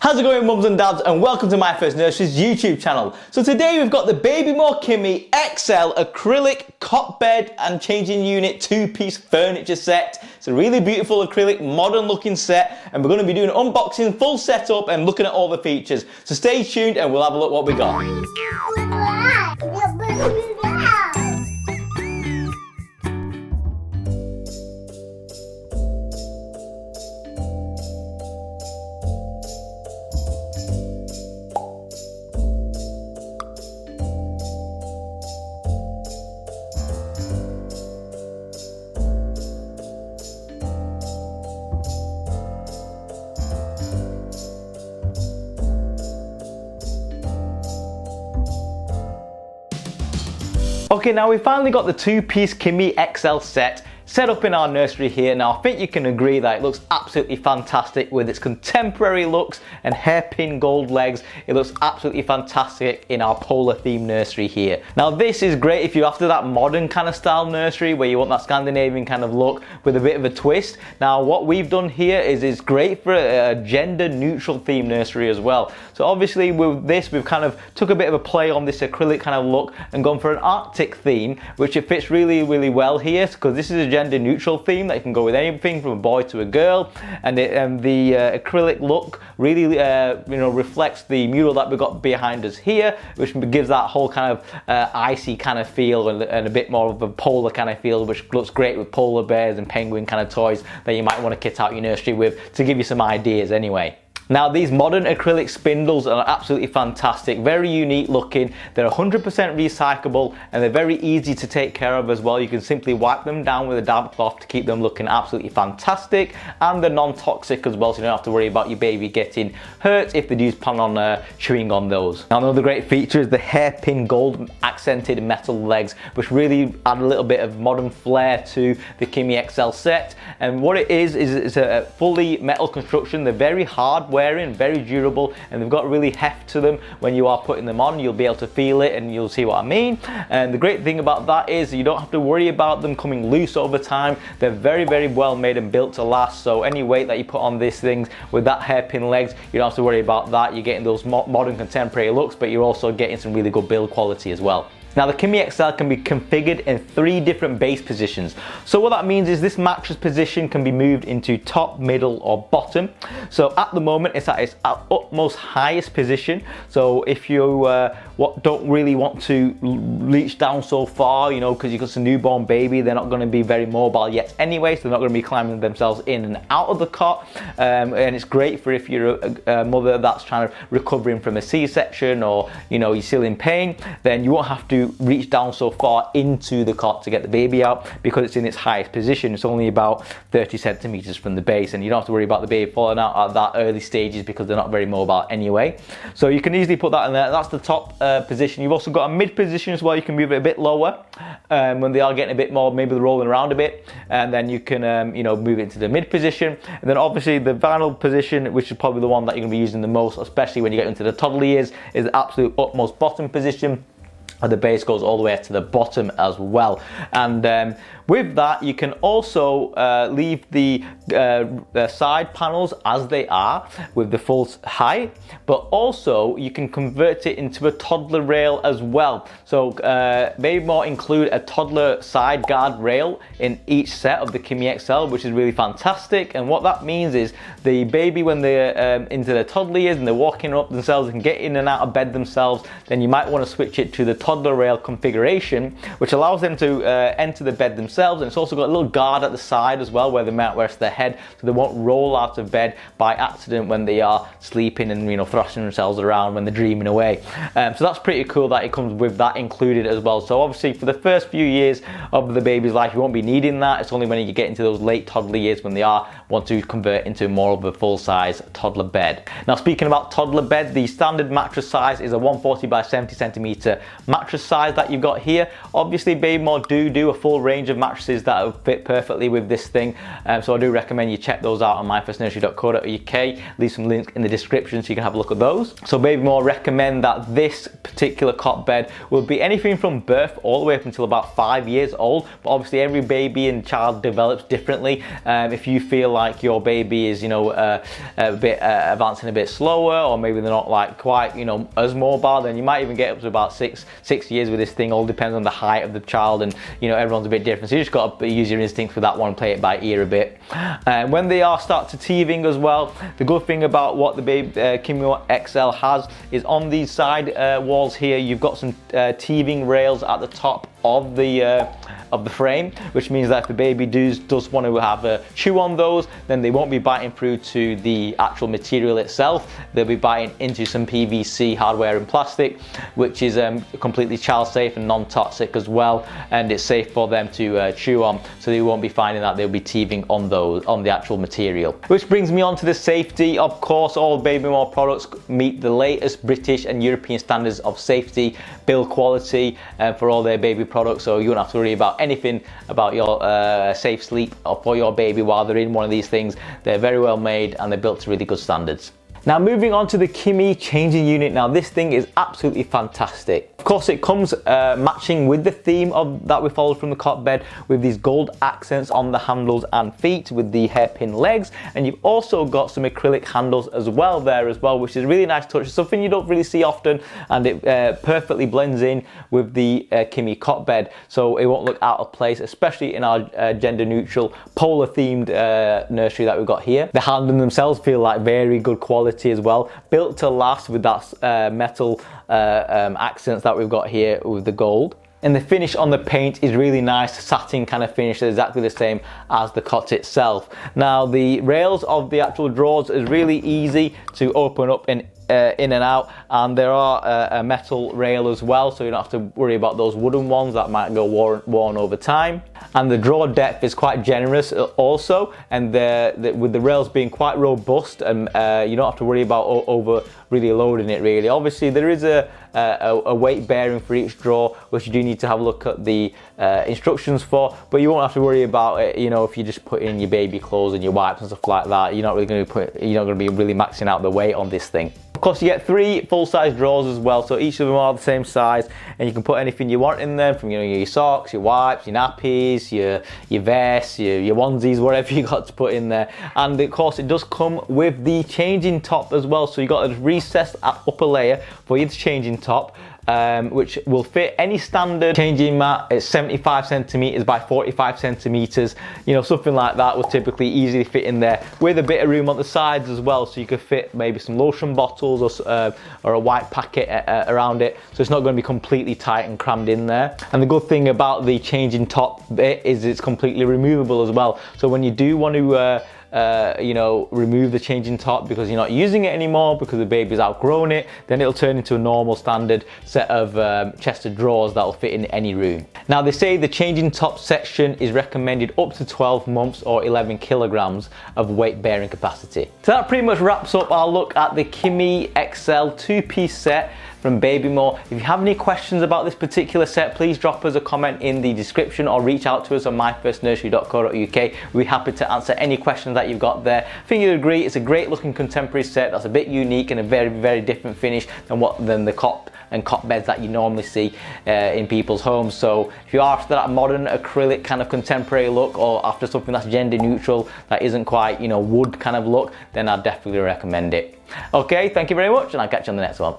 How's it going, mums and dads, and welcome to my first Nurseries YouTube channel. So today we've got the Babymore Kimi XL acrylic cot bed and changing unit 2-piece furniture set. It's a really beautiful acrylic modern looking set, and we're going to be doing an unboxing, full setup and looking at all the features. So stay tuned and we'll have a look what we got. Okay, now we finally got the 2-piece Kimi XL set up in our nursery here. Now I think you can agree that it looks absolutely fantastic with its contemporary looks and hairpin gold legs. It looks absolutely fantastic in our polar themed nursery here. Now this is great if you're after that modern kind of style nursery where you want that Scandinavian kind of look with a bit of a twist. Now what we've done here is it's great for a gender neutral themed nursery as well. So obviously with this we've kind of took a bit of a play on this acrylic kind of look and gone for an Arctic theme, which it fits really well here because this is a gender neutral theme that you can go with anything from a boy to a girl, and the acrylic look really reflects the mural that we've got behind us here, which gives that whole kind of icy kind of feel and a bit more of a polar kind of feel, which looks great with polar bears and penguin kind of toys that you might want to kit out your nursery with, to give you some ideas anyway. Now these modern acrylic spindles are absolutely fantastic, very unique looking. They're 100% recyclable and they're very easy to take care of as well. You can simply wipe them down with a damp cloth to keep them looking absolutely fantastic, and they're non-toxic as well, so you don't have to worry about your baby getting hurt if they do plan on chewing on those. Now another great feature is the hairpin gold accented metal legs, which really add a little bit of modern flair to the Kimi XL set. And what it is it's a fully metal construction. They're very hard wearing, very durable, and they've got really heft to them. When you are putting them on, you'll be able to feel it and you'll see what I mean. And the great thing about that is you don't have to worry about them coming loose over time. They're very well made and built to last, so any weight that you put on these things with that hairpin legs, you don't have to worry about that. You're getting those modern contemporary looks, but you're also getting some really good build quality as well. Now the Kimi XL can be configured in 3 different base positions. So what that means is this mattress position can be moved into top, middle or bottom. So at the moment it's at its utmost highest position. So if you don't really want to reach down so far, you know, because you've got a newborn baby, they're not going to be very mobile yet anyway, so they're not going to be climbing themselves in and out of the cot. And it's great for if you're a mother that's trying to recovering from a C-section, or you know, you're still in pain, then you won't have to reach down so far into the cot to get the baby out because it's in its highest position. It's only about 30 centimeters from the base, and you don't have to worry about the baby falling out at that early stages because they're not very mobile anyway. So you can easily put that in there. That's the top position. You've also got a mid position as well. You can move it a bit lower when they are getting a bit more, maybe they're rolling around a bit, and then you can you know, move it into the mid position. And then obviously the final position, which is probably the one that you're going to be using the most, especially when you get into the toddler years, is the absolute utmost bottom position. And the base goes all the way to the bottom as well. And with that, you can also leave the side panels as they are with the full height, but also you can convert it into a toddler rail as well. So Babymore include a toddler side guard rail in each set of the Kimi XL, which is really fantastic. And what that means is the baby, when they're into their toddler years and they're walking up themselves and get in and out of bed themselves, then you might want to switch it to the toddler rail configuration, which allows them to enter the bed themselves. And it's also got a little guard at the side as well where they might rest their head, so they won't roll out of bed by accident when they are sleeping and, you know, thrashing themselves around when they're dreaming away. So that's pretty cool that it comes with that included as well. So obviously for the first few years of the baby's life you won't be needing that. It's only when you get into those late toddler years when they want to convert into more of a full-size toddler bed. Now speaking about toddler bed, the standard mattress size is a 140 by 70 centimeter mattress mattress size that you've got here. Obviously Babymore do a full range of mattresses that will fit perfectly with this thing, so I do recommend you check those out on myfirstnursery.co.uk. Leave some links in the description so you can have a look at those. So Babymore recommend that this particular cot bed will be anything from birth all the way up until about 5 years old, but obviously every baby and child develops differently. If you feel like your baby is, you know, a bit advancing a bit slower, or maybe they're not like quite, you know, as mobile, then you might even get up to about six years with this thing. All depends on the height of the child, and you know, everyone's a bit different, so you just got to use your instincts with that one and play it by ear a bit. When they start to teething as well, the good thing about what the Kimi XL has is on these side walls here, you've got some teething rails at the top of the frame, which means that if the baby does want to have a chew on those, then they won't be biting through to the actual material itself. They'll be biting into some PVC hardware and plastic, which is completely child safe and non-toxic as well, and it's safe for them to chew on, so they won't be finding that they'll be teething on the actual material. Which brings me on to the safety. Of course, all Babymore products meet the latest British and European standards of safety, build quality for all their baby products, so you won't have to worry about anything about your safe sleep for your baby while they're in one of these things. They're very well made and they're built to really good standards. Now moving on to the Kimi changing unit. Now this thing is absolutely fantastic. Of course it comes matching with the theme that we followed from the cot bed, with these gold accents on the handles and feet with the hairpin legs, and you've also got some acrylic handles as well there as well, which is a really nice touch. It's something you don't really see often, and it perfectly blends in with the Kimi cot bed, so it won't look out of place, especially in our gender neutral polar themed nursery that we've got here. The handles themselves feel like very good quality as well, built to last with that metal accents that we've got here with the gold. And the finish on the paint is really nice, satin kind of finish, exactly the same as the cot itself. Now the rails of the actual drawers is really easy to open up and in and out, and there are a metal rail as well, so you don't have to worry about those wooden ones that might go worn over time. And the drawer depth is quite generous also, and with the rails being quite robust, and you don't have to worry about over really loading it really. Obviously there is a weight bearing for each drawer, which you do need to have a look at the instructions for, but you won't have to worry about it, you know, if you just put in your baby clothes and your wipes and stuff like that. You're not going to be really maxing out the weight on this thing. Of course, you get 3 full-size drawers as well, so each of them are the same size, and you can put anything you want in them, from, you know, your socks, your wipes, your nappies, your vests, your onesies, whatever you got to put in there. And of course, it does come with the changing top as well, so you got a recessed upper layer for your changing top, which will fit any standard changing mat. It's 75 centimeters by 45 centimeters, you know, something like that will typically easily fit in there, with a bit of room on the sides as well, so you could fit maybe some lotion bottles or a white packet around it, so it's not going to be completely tight and crammed in there. And the good thing about the changing top bit is it's completely removable as well, so when you do want to you know, remove the changing top because you're not using it anymore because the baby's outgrown it, then it'll turn into a normal standard set of chest of drawers that'll fit in any room. Now they say the changing top section is recommended up to 12 months or 11 kilograms of weight bearing capacity. So that pretty much wraps up our look at the Kimi XL 2-piece set from Babymore. If you have any questions about this particular set, please drop us a comment in the description or reach out to us on myfirstnursery.co.uk. We'll be happy to answer any questions that you've got there. I think you'd agree it's a great looking contemporary set that's a bit unique and a very, very different finish than the cot and cot beds that you normally see in people's homes. So if you're after that modern acrylic kind of contemporary look, or after something that's gender neutral that isn't quite, you know, wood kind of look, then I'd definitely recommend it. Okay, thank you very much, and I'll catch you on the next one.